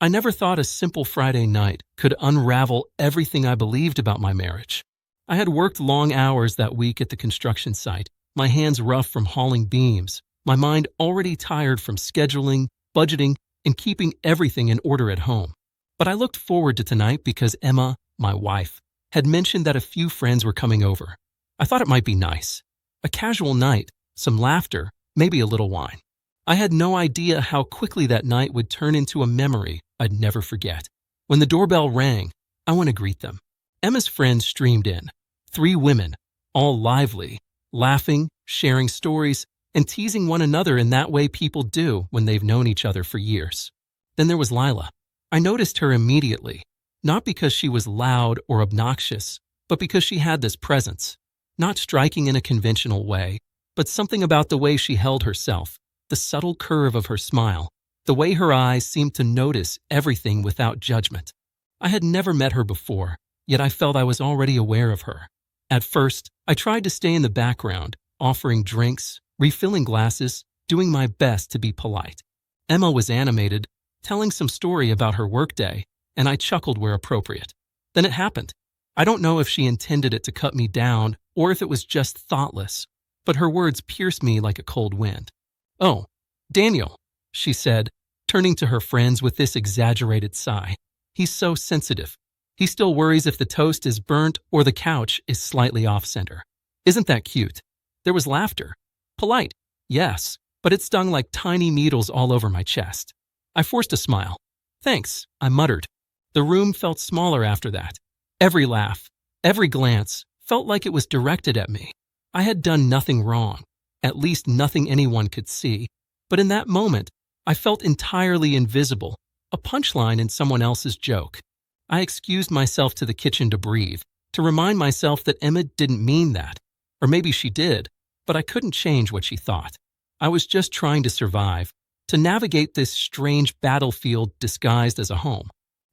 I never thought a simple Friday night could unravel everything I believed about my marriage. I had worked long hours that week at the construction site, my hands rough from hauling beams, my mind already tired from scheduling, budgeting, and keeping everything in order at home. But I looked forward to tonight because Emma, my wife, had mentioned that a few friends were coming over. I thought it might be nice. A casual night, some laughter, maybe a little wine. I had no idea how quickly that night would turn into a memory I'd never forget. When the doorbell rang, I went to greet them. Emma's friends streamed in. 3 women, all lively, laughing, sharing stories, and teasing one another in that way people do when they've known each other for years. Then there was Lila. I noticed her immediately, not because she was loud or obnoxious, but because she had this presence. Not striking in a conventional way, but something about the way she held herself, the subtle curve of her smile, the way her eyes seemed to notice everything without judgment. I had never met her before, yet I felt I was already aware of her. At first, I tried to stay in the background, offering drinks, refilling glasses, doing my best to be polite. Emma was animated, telling some story about her workday, and I chuckled where appropriate. Then it happened. I don't know if she intended it to cut me down or if it was just thoughtless, but her words pierced me like a cold wind. "Oh, Daniel," she said, turning to her friends with this exaggerated sigh. "He's so sensitive. He still worries if the toast is burnt or the couch is slightly off-center. Isn't that cute?" There was laughter. Polite, yes, but it stung like tiny needles all over my chest. I forced a smile. "Thanks," I muttered. The room felt smaller after that. Every laugh, every glance felt like it was directed at me. I had done nothing wrong, at least nothing anyone could see, but in that moment, I felt entirely invisible, a punchline in someone else's joke. I excused myself to the kitchen to breathe, to remind myself that Emma didn't mean that. Or maybe she did, but I couldn't change what she thought. I was just trying to survive, to navigate this strange battlefield disguised as a home.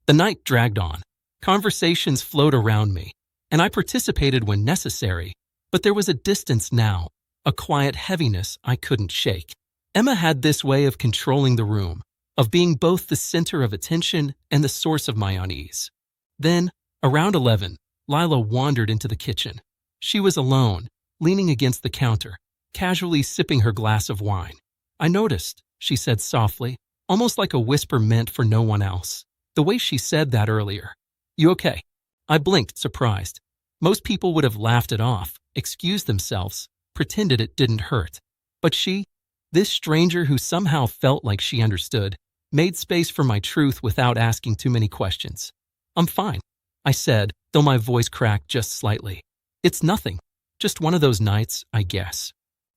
The night dragged on. Conversations flowed around me, and I participated when necessary, but there was a distance now, a quiet heaviness I couldn't shake. Emma had this way of controlling the room, of being both the center of attention and the source of my unease. Then, around 11, Lila wandered into the kitchen. She was alone, leaning against the counter, casually sipping her glass of wine. "I noticed," she said softly, almost like a whisper meant for no one else. The way she said that earlier. "You okay?" I blinked, surprised. Most people would have laughed it off, excused themselves, pretended it didn't hurt. But she, this stranger who somehow felt like she understood, made space for my truth without asking too many questions. "I'm fine," I said, though my voice cracked just slightly. "It's nothing. Just one of those nights, I guess."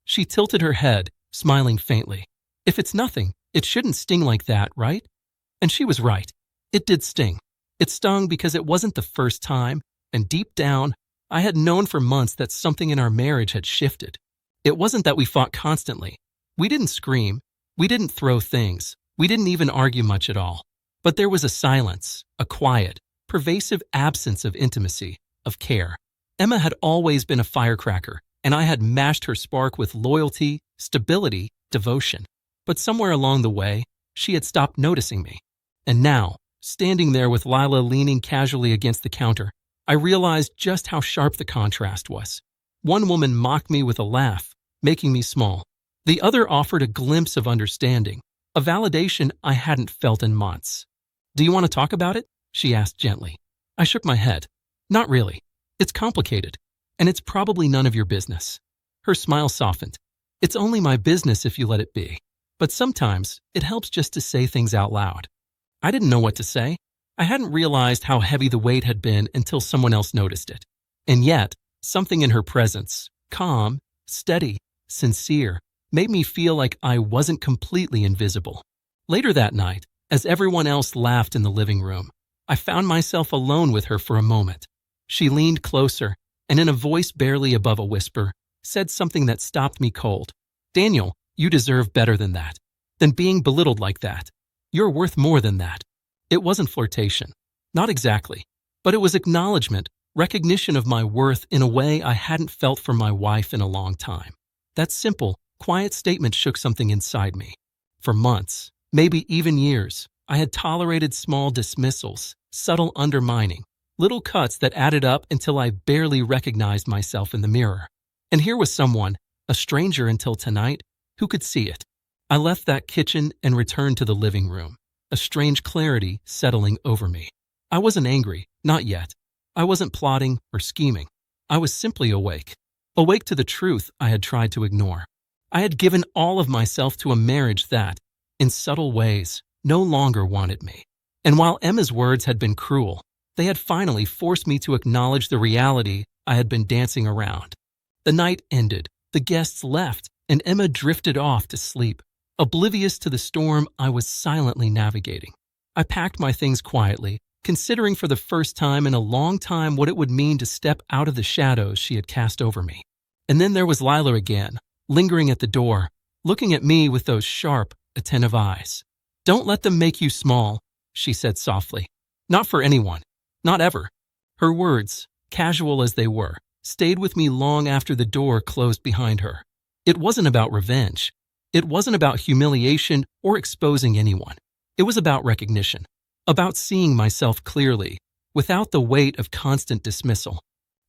She tilted her head, smiling faintly. "If it's nothing, it shouldn't sting like that, right?" And she was right. It did sting. It stung because it wasn't the first time, and deep down, I had known for months that something in our marriage had shifted. It wasn't that we fought constantly. We didn't scream. We didn't throw things. We didn't even argue much at all. But there was a silence, a quiet, pervasive absence of intimacy, of care. Emma had always been a firecracker, and I had matched her spark with loyalty, stability, devotion. But somewhere along the way, she had stopped noticing me. And now, standing there with Lila leaning casually against the counter, I realized just how sharp the contrast was. One woman mocked me with a laugh, making me small. The other offered a glimpse of understanding, a validation I hadn't felt in months. "Do you want to talk about it?" she asked gently. I shook my head. "Not really. It's complicated, and it's probably none of your business." Her smile softened. "It's only my business if you let it be. But sometimes it helps just to say things out loud." I didn't know what to say. I hadn't realized how heavy the weight had been until someone else noticed it. And yet, something in her presence, calm, steady, sincere, made me feel like I wasn't completely invisible. Later that night, as everyone else laughed in the living room, I found myself alone with her for a moment. She leaned closer, and in a voice barely above a whisper, said something that stopped me cold. "Daniel, you deserve better than that. Than being belittled like that. You're worth more than that." It wasn't flirtation. Not exactly. But it was acknowledgement, recognition of my worth in a way I hadn't felt from my wife in a long time. That simple, quiet statement shook something inside me. For months, maybe even years, I had tolerated small dismissals, subtle undermining, little cuts that added up until I barely recognized myself in the mirror. And here was someone, a stranger until tonight, who could see it. I left that kitchen and returned to the living room, a strange clarity settling over me. I wasn't angry, not yet. I wasn't plotting or scheming. I was simply awake. Awake to the truth I had tried to ignore. I had given all of myself to a marriage that, in subtle ways, no longer wanted me. And while Emma's words had been cruel, they had finally forced me to acknowledge the reality I had been dancing around. The night ended, the guests left, and Emma drifted off to sleep, oblivious to the storm I was silently navigating. I packed my things quietly, considering for the first time in a long time what it would mean to step out of the shadows she had cast over me. And then there was Lila again, lingering at the door, looking at me with those sharp, attentive eyes. "Don't let them make you small," she said softly. "Not for anyone. Not ever." Her words, casual as they were, stayed with me long after the door closed behind her. It wasn't about revenge. It wasn't about humiliation or exposing anyone. It was about recognition, about seeing myself clearly, without the weight of constant dismissal.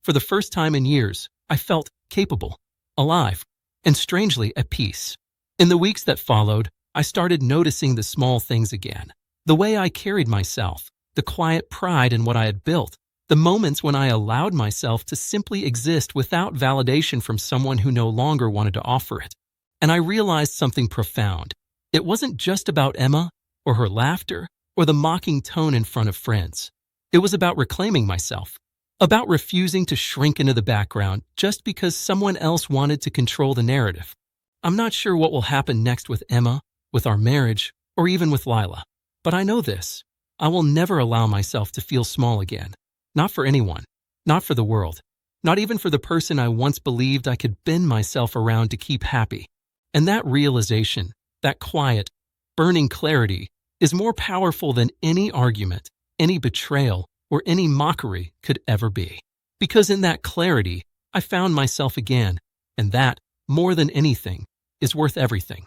For the first time in years, I felt capable, alive, and strangely at peace. In the weeks that followed, I started noticing the small things again. The way I carried myself, the quiet pride in what I had built, the moments when I allowed myself to simply exist without validation from someone who no longer wanted to offer it. And I realized something profound. It wasn't just about Emma, or her laughter, or the mocking tone in front of friends. It was about reclaiming myself, about refusing to shrink into the background just because someone else wanted to control the narrative. I'm not sure what will happen next with Emma, with our marriage, or even with Lila. But I know this. I will never allow myself to feel small again. Not for anyone. Not for the world. Not even for the person I once believed I could bend myself around to keep happy. And that realization, that quiet, burning clarity, is more powerful than any argument, any betrayal, or any mockery could ever be. Because in that clarity, I found myself again, and that, more than anything, is worth everything.